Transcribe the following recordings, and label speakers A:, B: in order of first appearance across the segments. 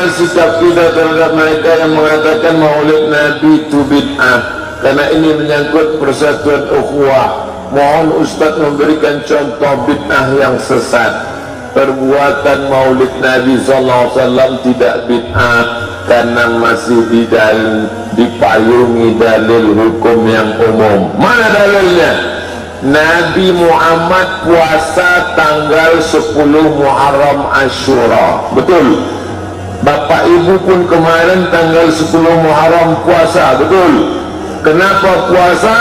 A: bagaimana sikap kita terhadap mereka yang mengatakan maulid Nabi itu bid'ah? Karena ini menyangkut persatuan ukhuwah. Mohon Ustaz memberikan contoh bid'ah yang sesat. Perbuatan maulid Nabi SAW tidak bid'ah karena masih dipayungi dalil hukum yang umum. Mana dalilnya? Nabi Muhammad puasa tanggal 10 Muharram Asyura. Betul. Bapak ibu pun kemarin tanggal 10 Muharram puasa. Betul. Kenapa puasa?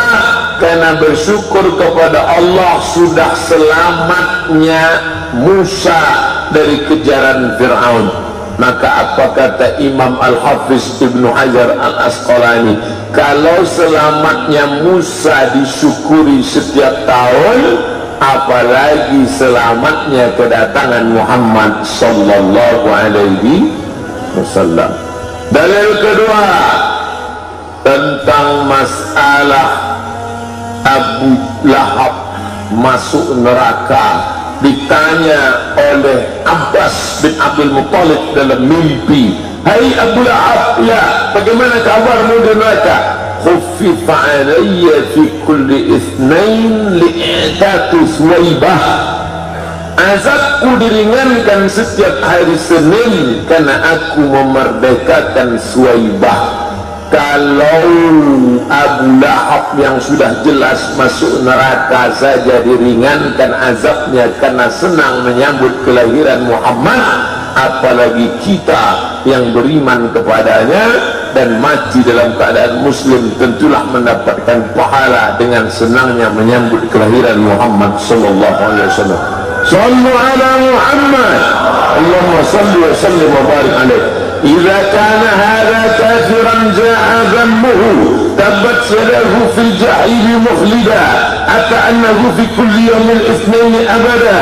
A: Karena bersyukur kepada Allah sudah selamatnya Musa dari kejaran Fir'aun. Maka apa kata Imam Al-Hafiz Ibnu Hajar Al-Asqalani? Kalau selamatnya Musa disyukuri setiap tahun, apalagi selamatnya kedatangan Muhammad sallallahu alaihi wasallam. Dalil kedua tentang masalah Abu Lahab masuk neraka. Ditanya oleh Abbas bin Abdul Muttalib dalam mimpi, "Hai Abu Lahab, ya, bagaimana kabarmu di neraka?" "Khuffifa alayya fi kulli itsnain li'tatu Suwaibah." Azabku diringankan setiap hari Senin karena aku memerdekakan Suwaibah. Kalau Abu Lahab yang sudah jelas masuk neraka saja diringankan azabnya karena senang menyambut kelahiran Muhammad, apalagi kita yang beriman kepadanya dan mati dalam keadaan muslim tentulah mendapatkan pahala dengan senangnya menyambut kelahiran Muhammad sallallahu alaihi wasallam. Sallu ala Muhammad, Allahumma salli wa sallim wa barik alaihi. إذا كان هذا كافرا جاء ذنبه تبت يداه في الجحيم مخلدا حتى أنه في كل يوم الاثنين أبدا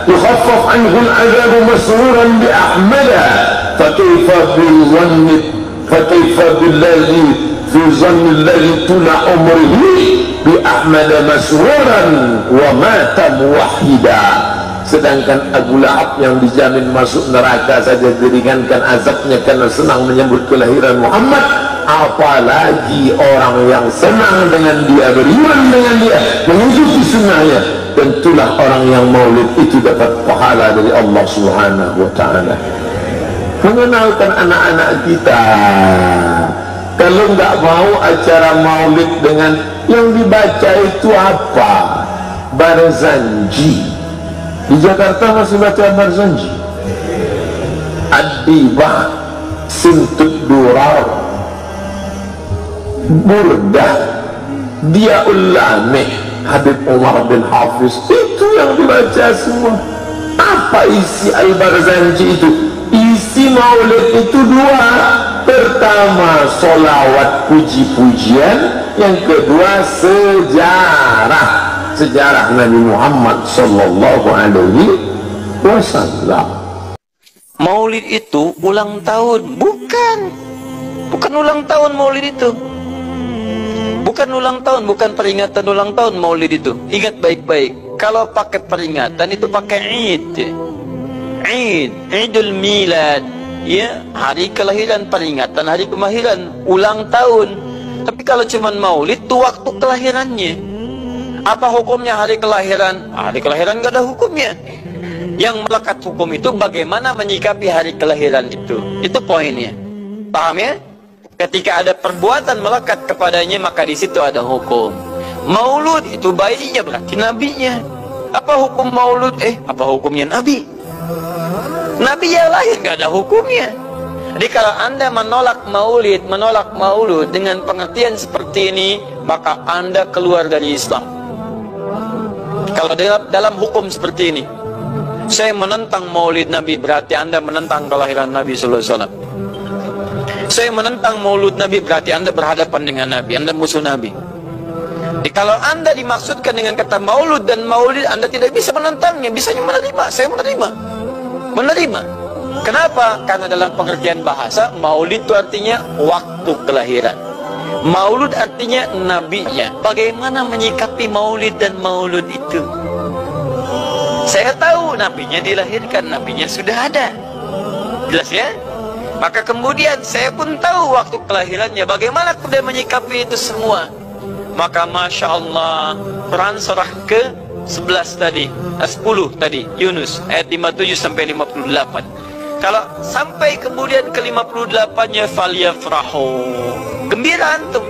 A: يخفف عنه العذاب مسرورا بأحمدا فكيف بالذي في ظن الذي طول عمره بأحمد مسرورا ومات موحدا. Sedangkan Abu Lahab yang dijamin masuk neraka saja diringankan azabnya karena senang menyambut kelahiran Muhammad, apalagi orang yang senang dengan dia, beriman dengan dia, mengikuti sunnahnya. Tentulah orang yang maulid itu dapat pahala dari Allah Subhanahu wa ta'ala. Mengenalkan anak-anak kita, kalau nggak mau acara maulid dengan yang dibaca itu apa? Barzanji. Di Jakarta masih baca Barzanji, Ad-Dibah, Sintud Durar, Burdah, Diaul Lamih, Habib Umar bin Hafiz. Itu yang dibaca semua. Apa isi Al-Barzanji itu? Isi maulid itu dua. Pertama solawat puji-pujian, yang kedua sejarah Nabi Muhammad sallallahu alaihi wasallam.
B: Maulid itu ulang tahun, bukan ulang tahun maulid itu. Bukan ulang tahun, bukan peringatan ulang tahun maulid itu. Ingat baik-baik, kalau pakai peringatan itu pakai Idul Milad, ya, hari kelahiran, peringatan hari kelahiran, ulang tahun. Tapi kalau cuman maulid itu waktu kelahirannya. Apa hukumnya hari kelahiran? Hari kelahiran gak ada hukumnya. Yang melekat hukum itu bagaimana menyikapi hari kelahiran itu. Itu poinnya. Paham ya? Ketika ada perbuatan melekat kepadanya, maka di situ ada hukum. Maulud itu bayinya berarti nabinya. Apa hukum maulud? Apa hukumnya nabi? Nabi yang lahir gak ada hukumnya. Jadi kalau Anda menolak maulud dengan pengertian seperti ini, maka Anda keluar dari Islam. Kalau dalam hukum seperti ini, saya menentang maulid Nabi, berarti Anda menentang kelahiran Nabi sallallahu alaihi wasallam. Saya menentang maulud Nabi, berarti Anda berhadapan dengan Nabi, Anda musuh Nabi. Jadi kalau Anda dimaksudkan dengan kata maulud dan maulid, Anda tidak bisa menentangnya, bisanya menerima. Saya menerima. Kenapa? Karena dalam pengertian bahasa, maulid itu artinya waktu kelahiran. Maulud artinya nabinya. Bagaimana menyikapi maulid dan maulud itu? Saya tahu nabinya dilahirkan, nabinya sudah ada. Jelas ya? Maka kemudian saya pun tahu waktu kelahirannya, bagaimana kemudian menyikapi itu semua. Maka Masya Allah, Quran surah ke 11 tadi, 10 tadi, Yunus ayat 57 sampai 58. Kalau sampai kemudian ke 58-nya, falyafrahu, gembira antum,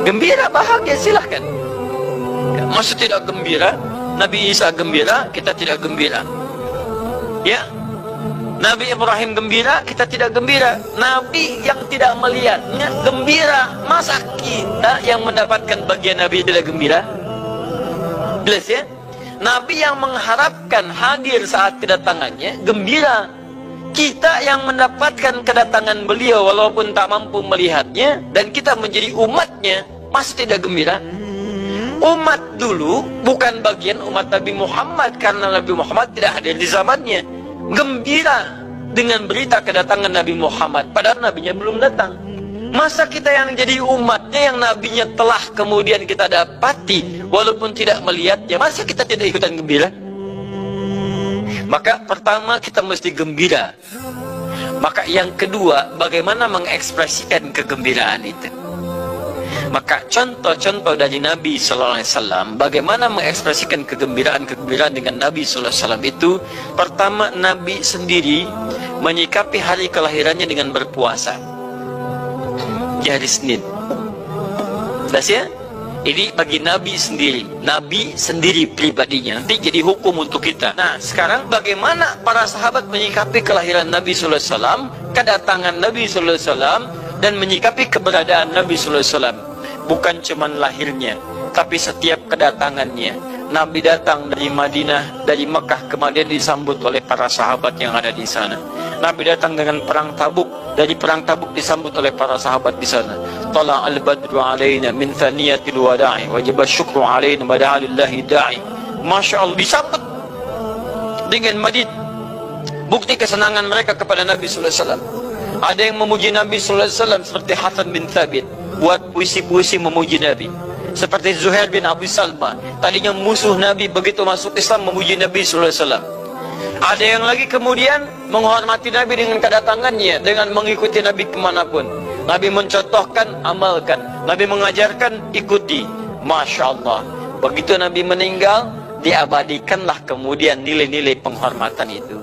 B: gembira, bahagia, silahkan. Ya, maksud tidak gembira, Nabi Isa gembira, kita tidak gembira. Ya, Nabi Ibrahim gembira, kita tidak gembira. Nabi yang tidak melihatnya gembira, masa kita yang mendapatkan bagian Nabi tidak gembira? Jelas ya? Nabi yang mengharapkan hadir saat kedatangannya gembira. Kita yang mendapatkan kedatangan beliau walaupun tak mampu melihatnya, dan kita menjadi umatnya, masih tidak gembira? Umat dulu bukan bagian umat Nabi Muhammad, karena Nabi Muhammad tidak hadir di zamannya, gembira dengan berita kedatangan Nabi Muhammad, padahal nabinya belum datang. Masa kita yang jadi umatnya, yang nabinya telah kemudian kita dapati walaupun tidak melihatnya, masa kita tidak ikutan gembira? Maka pertama kita mesti gembira. Maka yang kedua, bagaimana mengekspresikan kegembiraan itu. Maka contoh-contoh dari Nabi SAW, bagaimana mengekspresikan kegembiraan dengan Nabi SAW itu, pertama Nabi sendiri menyikapi hari kelahirannya dengan berpuasa di hari Senin. Jelas ya? Ini bagi Nabi sendiri pribadinya, nanti jadi hukum untuk kita. Nah, sekarang bagaimana para sahabat menyikapi kelahiran Nabi SAW, kedatangan Nabi SAW, dan menyikapi keberadaan Nabi SAW. Bukan cuma lahirnya, tapi setiap kedatangannya. Nabi datang dari Madinah, dari Mekah ke Madinah, disambut oleh para sahabat yang ada di sana. Nabi datang dengan perang Tabuk, dari perang Tabuk disambut oleh para sahabat di sana. Tala al-badru alaina min thaniyatil wada'i, wajib syukru alaina bada'alillahi da'i. Masya Allah, disambut dengan madid, bukti kesenangan mereka kepada Nabi SAW. Ada yang memuji Nabi SAW seperti Hasan bin Thabit, buat puisi-puisi memuji Nabi. Seperti Zuhair bin Abi Salma, tadinya musuh Nabi, begitu masuk Islam memuji Nabi SAW. Ada yang lagi kemudian menghormati Nabi dengan kedatangannya, dengan mengikuti Nabi kemanapun. Nabi mencontohkan, amalkan. Nabi mengajarkan, ikuti. Masya Allah. Begitu Nabi meninggal, diabadikanlah kemudian nilai-nilai penghormatan itu.